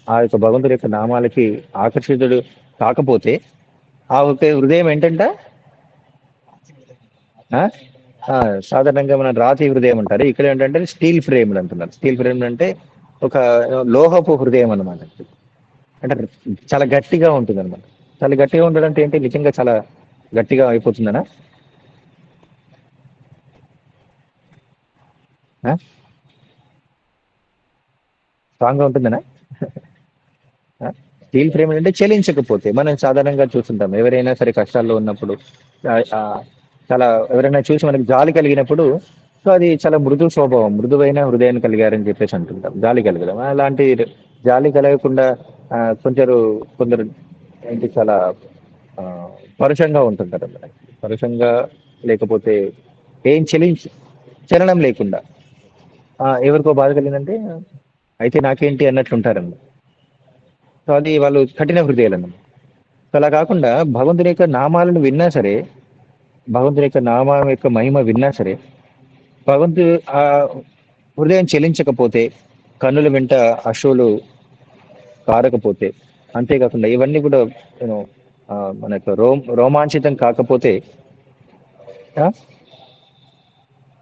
Speaker 2: ఆ యొక్క భగవంతుడి యొక్క నామాలకి ఆకర్షితుడు కాకపోతే, ఆ ఒక హృదయం ఏంటంట సాధారణంగా మన రాతి హృదయం అంటారు, ఇక్కడ ఏంటంటే స్టీల్ ఫ్రేమ్డ్ అంటున్నారు. స్టీల్ ఫ్రేమ్డ్ అంటే ఒక లోహపు హృదయం అన్నమాట. అంటే చాలా గట్టిగా ఉంటుంది అనమాట. చాలా గట్టిగా ఉండడం అంటే ఏంటి, నిజంగా చాలా గట్టిగా అయిపోతుందనా? స్ట్రాంగ్ గా ఉంటుందనా? స్టీల్ ఫ్రేమ్ అంటే చెల్లించకపోతే, మనం సాధారణంగా చూస్తుంటాం ఎవరైనా సరే కష్టాల్లో ఉన్నప్పుడు, చాలా ఎవరైనా చూసి మనకి జాలి కలిగినప్పుడు, సో అది చాలా మృదు స్వభావం, మృదువైన హృదయాన్ని కలిగారని చెప్పేసి అంటుంటాం. జాలి కలగడం అలాంటి జాలి కలగకుండా కొందరు ఏంటి చాలా పరుషంగా ఉంటుంటారు. పరుషంగా లేకపోతే ఏం చలనం లేకుండా ఎవరికో బాధ కలిగిందంటే అయితే నాకేంటి అన్నట్లుంటారన్న. సో అది వాళ్ళు కఠిన హృదయాలన్న. సో అలా కాకుండా భగవంతుని యొక్క నామాలను విన్నా సరే, భగవంతుని యొక్క నామం యొక్క మహిమ విన్నా సరే, భగవంతుడు ఆ హృదయం చెల్లించకపోతే, కన్నుల వెంట అశ్రువులు కారకపోతే, అంతేకాకుండా ఇవన్నీ కూడా మన యొక్క రోమాంచితం కాకపోతే,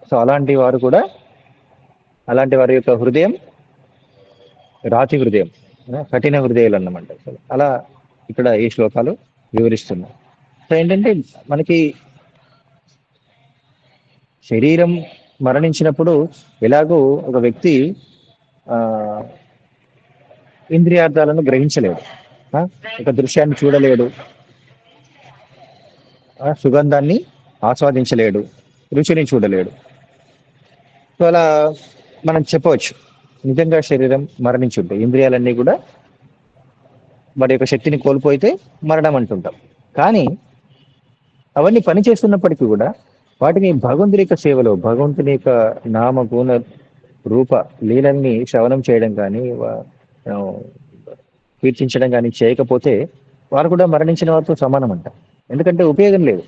Speaker 2: సో అలాంటి వారి యొక్క హృదయం రాతి హృదయం, కఠిన హృదయాలు అన్నమాట. అలా ఇక్కడ ఈ శ్లోకాలు వివరిస్తున్నాయి. సో ఏంటంటే మనకి శరీరం మరణించినప్పుడు ఎలాగో ఒక వ్యక్తి ఇంద్రియార్థాలను గ్రహించలేడు, ఒక దృశ్యాన్ని చూడలేడు, సుగంధాన్ని ఆస్వాదించలేడు, రుచిని చూడలేడు. సో అలా మనం చెప్పవచ్చు, నిజంగా శరీరం మరణించి ఉంటే ఇంద్రియాలన్నీ కూడా వాటి యొక్క శక్తిని కోల్పోయితే మరణం అంటుంటాం. కానీ అవన్నీ పనిచేస్తున్నప్పటికీ కూడా వాటిని భగవంతుని యొక్క సేవలో, భగవంతుని యొక్క నామ గుణ రూప లీలల్ని శ్రవణం చేయడం కానీ కీర్తించడం కానీ చేయకపోతే వారు కూడా మరణించిన వారితో సమానం అంట. ఎందుకంటే ఉపయోగం లేదు.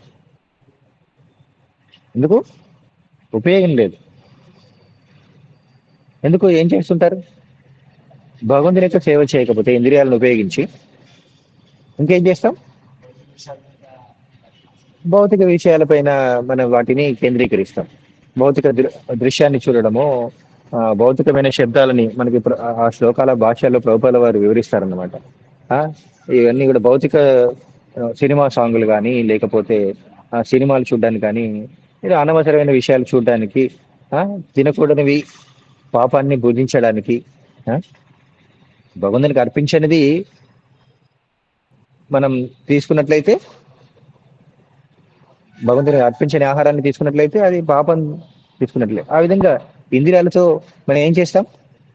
Speaker 2: ఎందుకు ఉపయోగం లేదు? ఎందుకు ఏం చేస్తుంటారు? భగవంతుని యొక్క సేవ చేయకపోతే ఇంద్రియాలను ఉపయోగించి ఇంకేం చేస్తాం? భౌతిక విషయాలపైన మనం వాటిని కేంద్రీకరిస్తాం. భౌతిక దృశ్యాన్ని చూడడము, భౌతికమైన శబ్దాలని మనకి ఆ శ్లోకాల భాషల్లో ప్రభుపాల వారు వివరిస్తారన్నమాట. ఇవన్నీ కూడా భౌతిక సినిమా సాంగులు కానీ, లేకపోతే సినిమాలు చూడడానికి కానీ, అనవసరమైన విషయాలు చూడడానికి, తినకూడనివి పాపాన్ని భుజించడానికి, భగవంతునికి అర్పించనిది మనం తీసుకున్నట్లయితే, భగవంతునికి అర్పించని ఆహారాన్ని తీసుకున్నట్లయితే అది పాపం తీసుకున్నట్లే. ఆ విధంగా ఇంద్రియాలతో మనం ఏం చేస్తాం?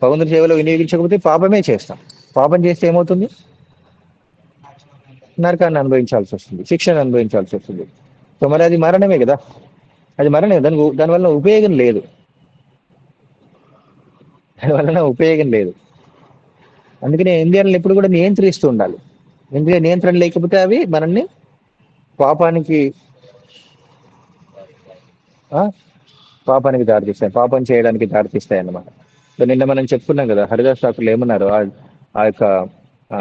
Speaker 2: భగవంతుని సేవలో వినియోగించకపోతే పాపమే చేస్తాం. పాపం చేస్తే ఏమవుతుంది? నరకాన్ని అనుభవించాల్సి వస్తుంది, శిక్షను అనుభవించాల్సి వస్తుంది. సో మరి అది మరణమే కదా, అది మరణమే. దానివల్ల ఉపయోగం లేదు, దానివల్ల ఉపయోగం లేదు. అందుకనే ఇంద్రియాలను ఎప్పుడు కూడా నియంత్రిస్తూ ఉండాలి. ఇంద్రియ నియంత్రణ లేకపోతే అవి మనల్ని పాపానికి ఆ, పాపానికి దారితీస్తాయి, పాపం చేయడానికి దారితీస్తాయి అన్నమాట. సో నిన్న మనం చెప్పుకున్నాం కదా, హరిదాస్ ఠాకూర్లు ఏమన్నారు, ఆ యొక్క ఆ,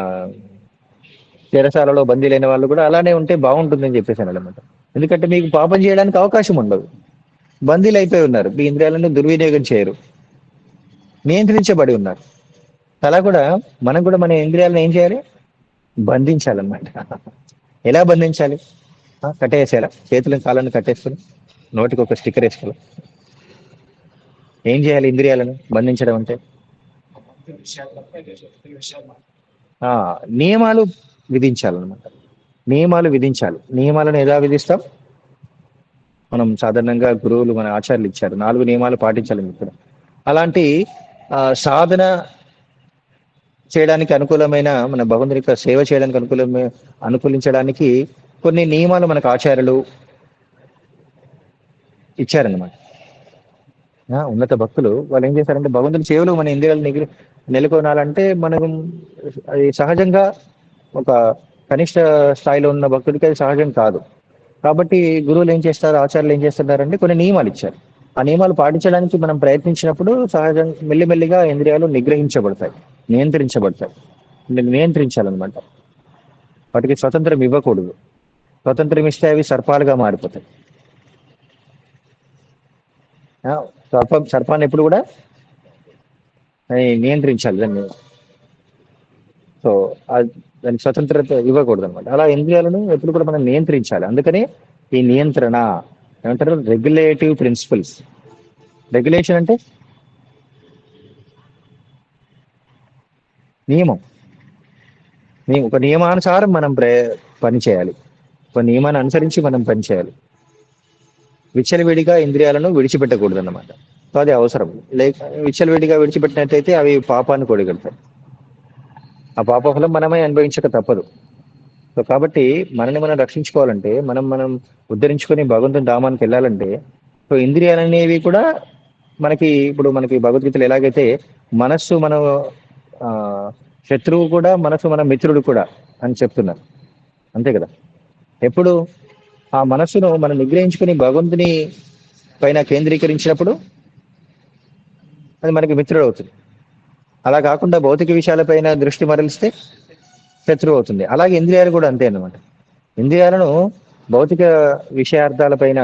Speaker 2: చెరసాలలో బందీలైన వాళ్ళు కూడా అలానే ఉంటే బాగుంటుందని చెప్పేసాను అనమాట. ఎందుకంటే మీకు పాపం చేయడానికి అవకాశం ఉండదు, బందీలు అయిపోయి ఉన్నారు, మీ ఇంద్రియాలను దుర్వినియోగం చేయరు, నియంత్రించబడి ఉన్నారు. అలా కూడా మనం కూడా మన ఇంద్రియాలను ఏం చేయాలి, బంధించాలన్నమాట. ఎలా బంధించాలి? కట్టేసేయాలా, చేతులను కాళ్ళను కట్టేసుకుని నోటికి ఒక స్టిక్కర్ వేసుకోవాలి. ఏం చేయాలి ఇంద్రియాలను బంధించడం అంటే? ఆ, నియమాలు విధించాలన్నమాట. నియమాలు విధించాలి. నియమాలను ఎలా విధిస్తాం? మనం సాధారణంగా గురువులు మన ఆచార్యులు ఇచ్చారు, 4 నియమాలు పాటించాలి ఇక్కడ. అలాంటి సాధన చేయడానికి అనుకూలమైన, మన భగవంతుని యొక్క సేవ చేయడానికి అనుకూలించడానికి కొన్ని నియమాలు మనకు ఆచార్యులు ఇచ్చారన్నమాట. ఉన్నత భక్తులు వాళ్ళు ఏం చేశారంటే, భగవంతుని సేవలో మన ఇంద్రియాలు నెలకొనాలంటే మనం అది సహజంగా ఒక కనిష్ట స్థాయిలో ఉన్న భక్తుడికి అది సహజం కాదు. కాబట్టి గురువులు ఏం చేస్తారు, ఆచార్యులు ఏం చేస్తున్నారంటే కొన్ని నియమాలు ఇచ్చారు. ఆ నియమాలు పాటించడానికి మనం ప్రయత్నించినప్పుడు సహజంగా మెల్లిమెల్లిగా ఇంద్రియాలు నిగ్రహించబడతాయి, నియంత్రించబడతాయి. నియంత్రించాలన్నమాట. వాటికి స్వతంత్రం ఇవ్వకూడదు. స్వతంత్రం ఇస్తే అవి సర్పాలుగా మారిపోతాయి. సర్పాన్ని ఎప్పుడు కూడా నియంత్రించాలి దాన్ని. సో దానికి స్వతంత్రత ఇవ్వకూడదు అనమాట. అలా ఇంద్రియాలను ఎప్పుడు కూడా మనం నియంత్రించాలి. అందుకని ఈ నియంత్రణ ఏమంటారు, రెగ్యులేటివ్ ప్రిన్సిపల్స్. రెగ్యులేషన్ అంటే నియమం. ఒక నియమానుసారం మనం పని చేయాలి, ఒక నియమాన్ని అనుసరించి మనం పని చేయాలి. విచ్చలవిడిగా ఇంద్రియాలను విడిచిపెట్టకూడదు అన్నమాట. సో అది అవసరం. లేక విచ్చలవిడిగా విడిచిపెట్టినట్లయితే అవి పాపాన్ని కొడగలుగుతాయి. ఆ పాపఫలం మనమే అనుభవించక తప్పదు. సో కాబట్టి మనల్ని మనం రక్షించుకోవాలంటే, మనం ఉద్ధరించుకొని భగవంతుని ధామానికి వెళ్ళాలంటే, సో ఇంద్రియాలనేవి కూడా ఇప్పుడు మనకి భగవద్గీతలు ఎలాగైతే మనస్సు మన శత్రువు కూడా, మనసు మన మిత్రుడు కూడా అని చెప్తున్నారు. అంతే కదా. ఎప్పుడు ఆ మనస్సును మనం నిగ్రహించుకుని భగవంతుని పైన కేంద్రీకరించినప్పుడు అది మనకి మిత్రుడు అవుతుంది. అలా కాకుండా భౌతిక విషయాలపైన దృష్టి మరలిస్తే శత్రువు అవుతుంది. అలాగే ఇంద్రియాలు కూడా అంతే అన్నమాట. ఇంద్రియాలను భౌతిక విషయార్థాలపైన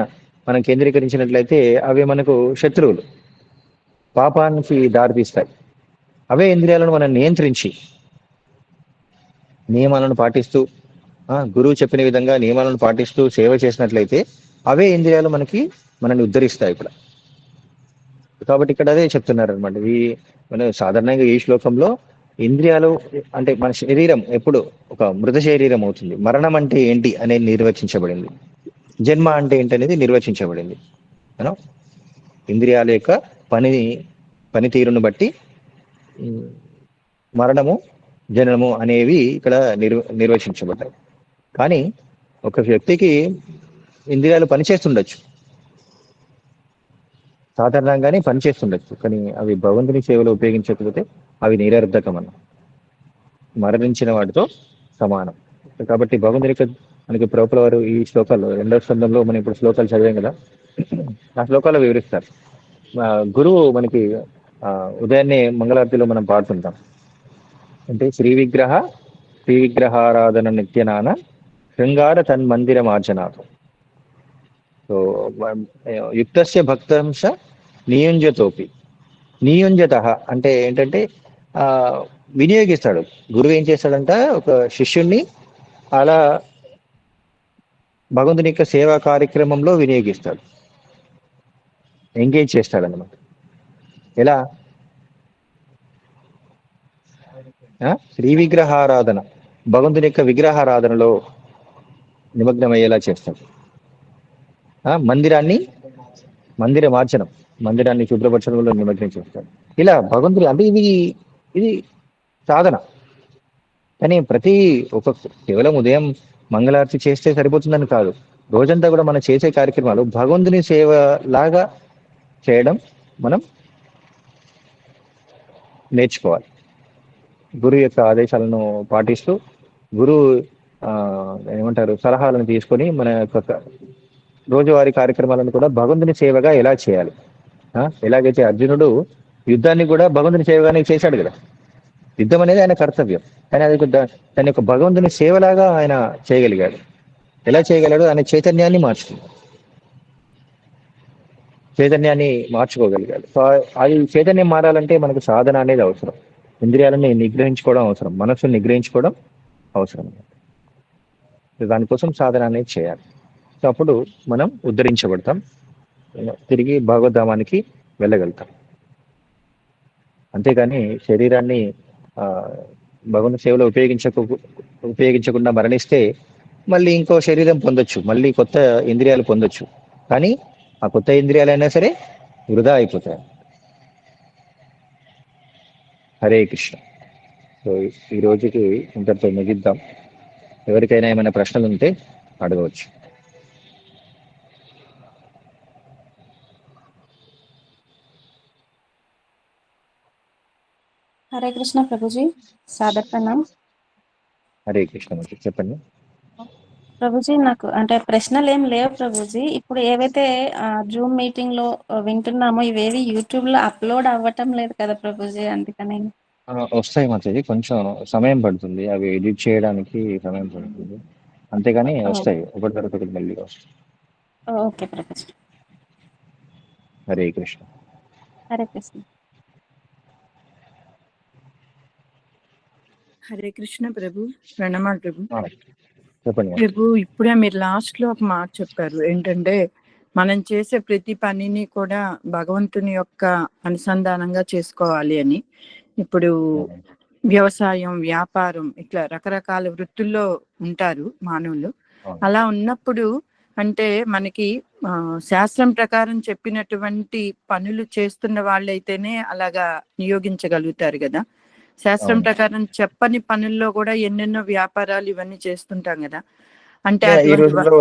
Speaker 2: మనం కేంద్రీకరించినట్లయితే అవి మనకు శత్రువులు, పాపానికి దారితీస్తాయి. అవే ఇంద్రియాలను మనం నియంత్రించి నియమాలను పాటిస్తూ, గురువు చెప్పిన విధంగా నియమాలను పాటిస్తూ సేవ చేసినట్లయితే అవే ఇంద్రియాలు మనల్ని ఉద్ధరిస్తాయి ఇక్కడ. కాబట్టి ఇక్కడ అదే చెప్తున్నారు అనమాట. మన సాధారణంగా ఈ శ్లోకంలో ఇంద్రియాలు అంటే మన శరీరం ఎప్పుడు ఒక మృత శరీరం అవుతుంది. మరణం అంటే ఏంటి అనేది నిర్వచించబడింది. జన్మ అంటే ఏంటి అనేది నిర్వచించబడింది. ఇంద్రియాల యొక్క పనితీరును బట్టి మరణము, జననము అనేవి ఇక్కడ నిర్వచించబడ్డాయి. కానీ ఒక వ్యక్తికి ఇంద్రియాలు పనిచేస్తుండొచ్చు, సాధారణంగానే పనిచేస్తుండొచ్చు, కానీ అవి భగవంతుని సేవలో ఉపయోగించకపోతే అవి నిరర్ధకం అన్న, మరణించిన వాటితో సమానం. కాబట్టి భగవంతుని మనకి ప్రభువుల వారు ఈ శ్లోకాల్లో 2వ స్కందంలో మనం ఇప్పుడు శ్లోకాలు చదివాం కదా, ఆ శ్లోకాలు వివరిస్తారు. గురువు మనకి ఉదయాన్నే మంగళారతిలో మనం పాడుతుంటాం. అంటే శ్రీ విగ్రహారాధన నిత్యనాన శృంగార తన్మందిర మార్జనాథం. సో యుక్తస్య భక్తంశ నియుంజతోపి. నియుంజత అంటే ఏంటంటే వినియోగిస్తాడు. గురువు ఏం చేస్తాడంట, ఒక శిష్యుణ్ణి అలా భగవంతుని యొక్క సేవా కార్యక్రమంలో వినియోగిస్తాడు, ఎంగేజ్ చేస్తాడన్నమాట. ఎలా? శ్రీ విగ్రహారాధన, భగవంతుని యొక్క విగ్రహారాధనలో నిమగ్నమయ్యేలా చేస్తాడు. మందిర మార్చనం, మందిరాన్ని శుభ్రపరచడంలో నిమగ్నం చేస్తాడు. ఇలా భగవంతుడి అంటే ఇది సాధన. కానీ కేవలం ఉదయం మంగళారతి చేస్తే సరిపోతుందని కాదు. రోజంతా కూడా మనం చేసే కార్యక్రమాలు భగవంతుని సేవ లాగా చేయడం మనం నేర్చుకోవాలి. గురువు యొక్క ఆదేశాలను పాటిస్తూ గురువు ఆ, ఏమంటారు సలహాలను తీసుకొని మన యొక్క రోజువారీ కార్యక్రమాలను కూడా భగవంతుని సేవగా ఎలా చేయాలి. ఎలాగైతే అర్జునుడు యుద్ధాన్ని కూడా భగవంతుని సేవగానే చేశాడు కదా. యుద్ధం అనేది ఆయన కర్తవ్యం, కానీ అది దాని యొక్క భగవంతుని సేవలాగా ఆయన చేయగలిగాడు. ఎలా చేయగలడు? ఆయన చైతన్యాన్ని మార్చుకోగలిగాడు. సో అది చైతన్యం మారాలంటే మనకు సాధన అనేది అవసరం. ఇంద్రియాలని నిగ్రహించుకోవడం అవసరం, మనసుని నిగ్రహించుకోవడం అవసరం. దానికోసం సాధన అనేది చేయాలి. సో అప్పుడు మనం ఉద్ధరించబడతాం, తిరిగి భగవద్ధామానికి వెళ్ళగలుగుతాం. అంతేగాని శరీరాన్ని భగవంతు సేవలో ఉపయోగించకుండా మరణిస్తే మళ్ళీ ఇంకో శరీరం పొందొచ్చు, మళ్ళీ కొత్త ఇంద్రియాలు పొందొచ్చు, కానీ ఆ కొత్త ఇంద్రియాలైనా సరే వృధా అయిపోతాయి. హరే కృష్ణ. సో ఈ రోజుకి ఇంతటితో ముగిద్దాం. ఎవరికైనా ఏమైనా ప్రశ్నలు ఉంటే అడగవచ్చు.
Speaker 5: హరే కృష్ణ ప్రభుజీ, సాదర్ ప్రణామ్.
Speaker 2: హరే కృష్ణ. చెప్పండి
Speaker 5: ప్రభుజీ. నాకు అంటే ప్రశ్నలు ఏం లేవు ప్రభుజీ. ఇప్పుడు ఏవైతే జూమ్ మీటింగ్ లో వింటున్నామో ఇవేవి యూట్యూబ్ లో అప్లోడ్ అవ్వటం లేదు కదా ప్రభుజీ, అందుకని.
Speaker 2: వస్తాయి మాతాజీ, కొంచెం సమయం పడుతుంది, అవి ఎడిట్ చేయడానికి సమయం పడుతుంది, అంతేగాని వస్తాయి, ఒకటి తర్వాత ఒకటి మళ్ళీ వస్తాయి.
Speaker 5: ఓకే ప్రభుజీ.
Speaker 2: హరే కృష్ణ.
Speaker 5: హరే కృష్ణ.
Speaker 4: హరే కృష్ణ ప్రభు. ప్రణామాలు ప్రభు.
Speaker 2: చెప్పండి
Speaker 4: ప్రభు, ఇప్పుడే మీరు లాస్ట్ లో ఒక మాట చెప్పారు, ఏంటంటే మనం చేసే ప్రతి పనిని కూడా భగవంతుని యొక్క అనుసంధానంగా చేసుకోవాలి అని. ఇప్పుడు వ్యవసాయం, వ్యాపారం, ఇట్లా రకరకాల వృత్తుల్లో ఉంటారు మానవులు. అలా ఉన్నప్పుడు అంటే మనకి శాస్త్రం ప్రకారం చెప్పినటువంటి పనులు చేస్తున్న వాళ్ళైతేనే అలాగా నియోగించగలుగుతారు కదా. శాస్త్రం ప్రకారం చెప్పని పనుల్లో కూడా ఎన్నెన్నో వ్యాపారాలు ఇవన్నీ చేస్తుంటాం కదా. అంటే
Speaker 2: ఈ రోజుల్లో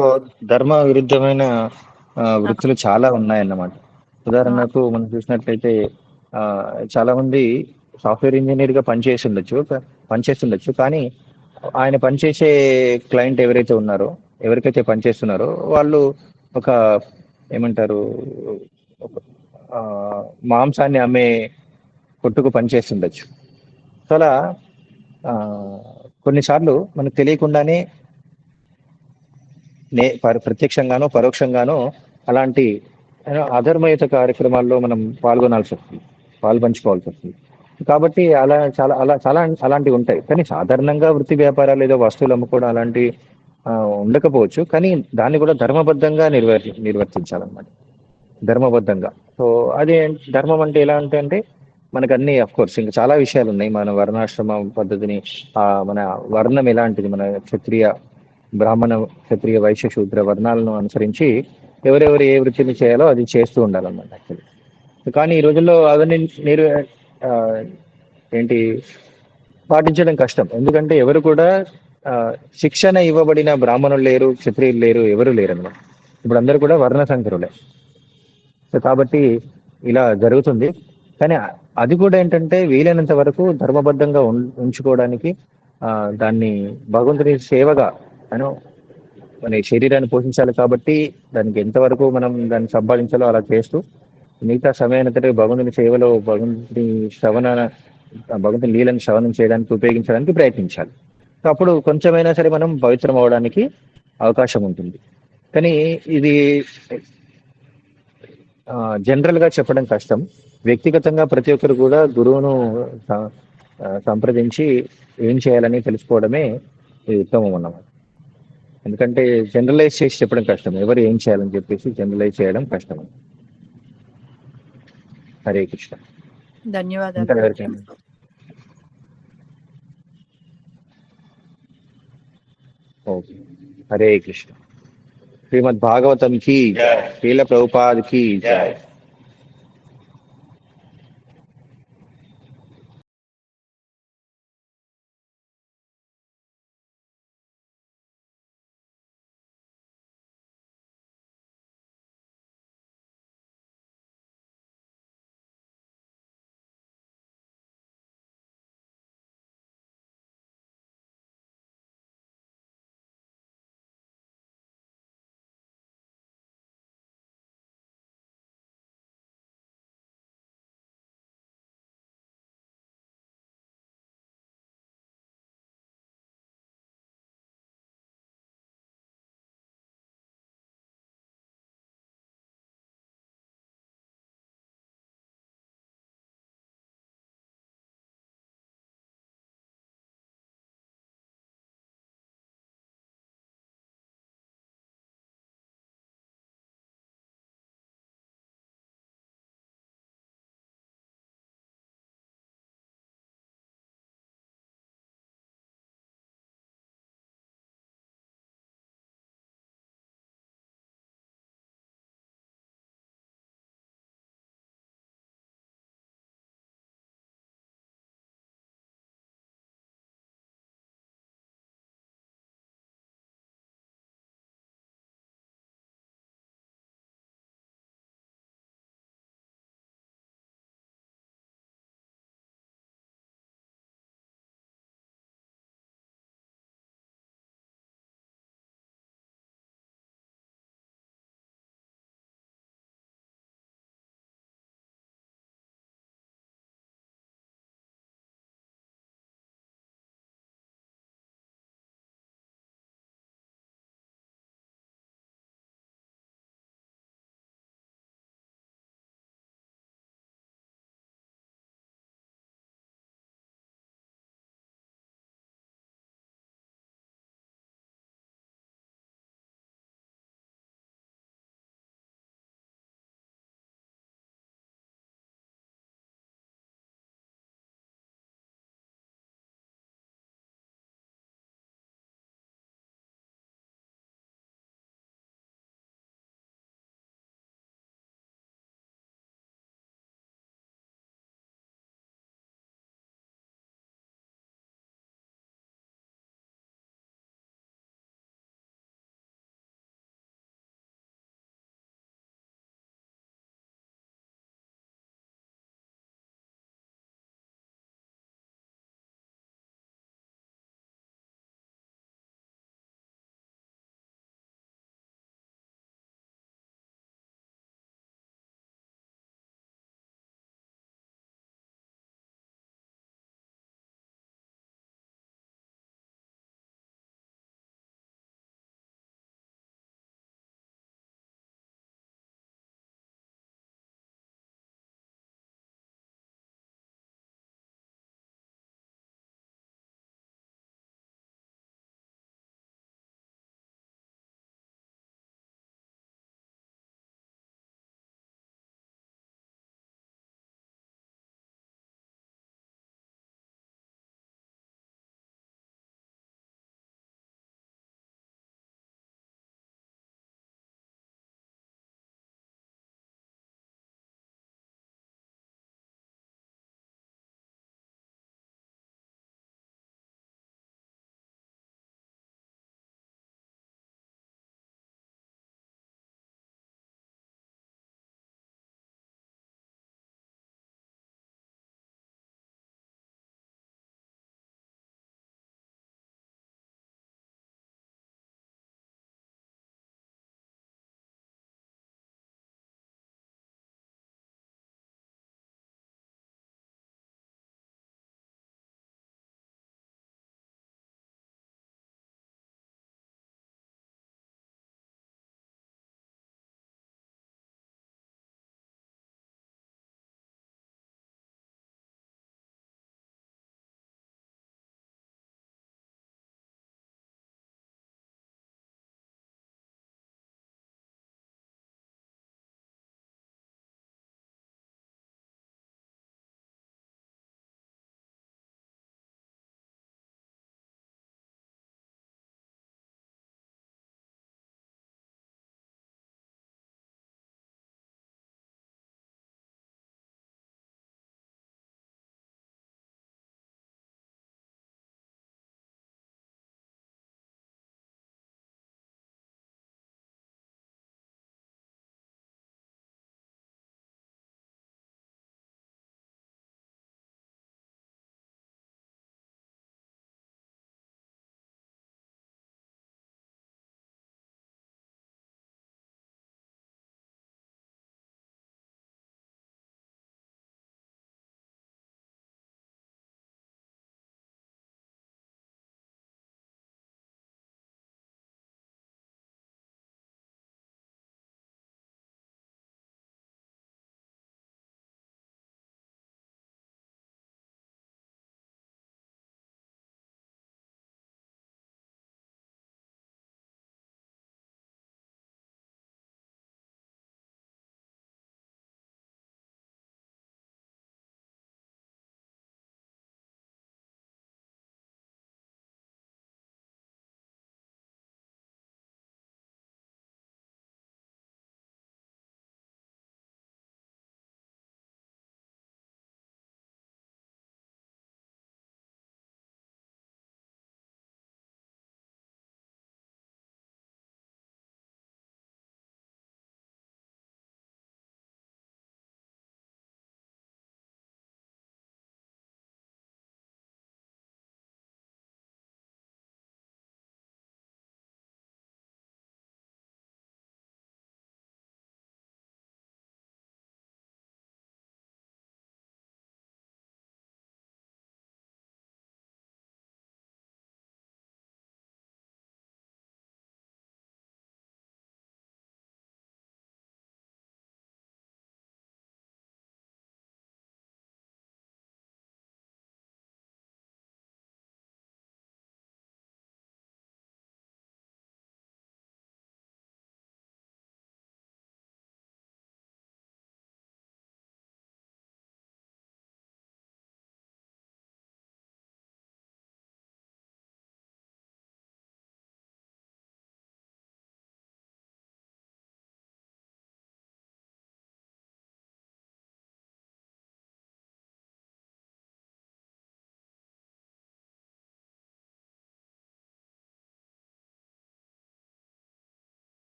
Speaker 2: ధర్మ విరుద్ధమైన వృత్తులు చాలా ఉన్నాయన్నమాట. ఉదాహరణకు మనం చూసినట్లయితే చాలా మంది సాఫ్ట్వేర్ ఇంజనీర్ గా పనిచేస్తుండొచ్చు, కానీ ఆయన పనిచేసే క్లయింట్ ఎవరికైతే పనిచేస్తున్నారో వాళ్ళు ఒక ఏమంటారు మాంసాన్ని అమ్మే కొట్టుకు పనిచేస్తుండొచ్చు. సో అలా కొన్నిసార్లు మనకు తెలియకుండానే ప్రత్యక్షంగానో పరోక్షంగానో అలాంటి అధర్మయుత కార్యక్రమాల్లో మనం పాల్పంచుకోవాల్సి వస్తుంది. కాబట్టి చాలా అలాంటివి ఉంటాయి. కానీ సాధారణంగా వృత్తి వ్యాపారాలు ఏదో వస్తువులు అమ్ముకోవడం అలాంటి ఉండకపోవచ్చు, కానీ దాన్ని కూడా ధర్మబద్ధంగా నిర్వర్తించాలన్నమాట. ధర్మబద్ధంగా. సో అదే ధర్మం అంటే ఎలా అంటే మనకు అన్ని కోర్స్ ఇంకా చాలా విషయాలు ఉన్నాయి. మన వర్ణాశ్రమ పద్ధతిని, మన వర్ణం ఎలాంటిది, మన బ్రాహ్మణ క్షత్రియ వైశ్య శూద్ర వర్ణాలను అనుసరించి ఎవరెవరు ఏ వృత్తిని చేయాలో అది చేస్తూ ఉండాలన్నమాట యాక్చువల్లీ. కానీ ఈ రోజుల్లో అవన్నీ పాటించడం కష్టం. ఎందుకంటే ఎవరు కూడా శిక్షణ ఇవ్వబడిన బ్రాహ్మణులు లేరు, క్షత్రియులు లేరు, ఎవరు లేరు అన్నమాట. ఇప్పుడు అందరూ కూడా వర్ణ సంకరులే. సో కాబట్టి ఇలా జరుగుతుంది. కానీ అది కూడా ఏంటంటే వీలైనంత వరకు ధర్మబద్ధంగా ఉంచుకోవడానికి, దాన్ని భగవంతుని సేవగా మన శరీరాన్ని పోషించాలి కాబట్టి దానికి ఎంతవరకు మనం దాన్ని సంపాదించాలో అలా చేస్తూ మిగతా సమయానంతటే భగవంతుని సేవలో భగవంతుని లీలను శ్రవణం చేయడానికి ఉపయోగించడానికి ప్రయత్నించాలి. అప్పుడు కొంచెమైనా సరే మనం పవిత్రం అవడానికి అవకాశం ఉంటుంది. కానీ ఇది జనరల్ గా చెప్పడం కష్టం. వ్యక్తిగతంగా ప్రతి ఒక్కరు కూడా గురువును సంప్రదించి ఏం చేయాలని తెలుసుకోవడమే ఉత్తమం అన్నమాట. ఎందుకంటే జనరలైజ్ చేసి చెప్పడం కష్టం, ఎవరు ఏం చేయాలని చెప్పేసి జనరలైజ్ చేయడం కష్టం. హరే కృష్ణ.
Speaker 4: ధన్యవాదాలు.
Speaker 2: ఓకే. హరే కృష్ణ. శ్రీమద్ భాగవతం కి జై, శ్రీల ప్రభుపాద్ కి జై.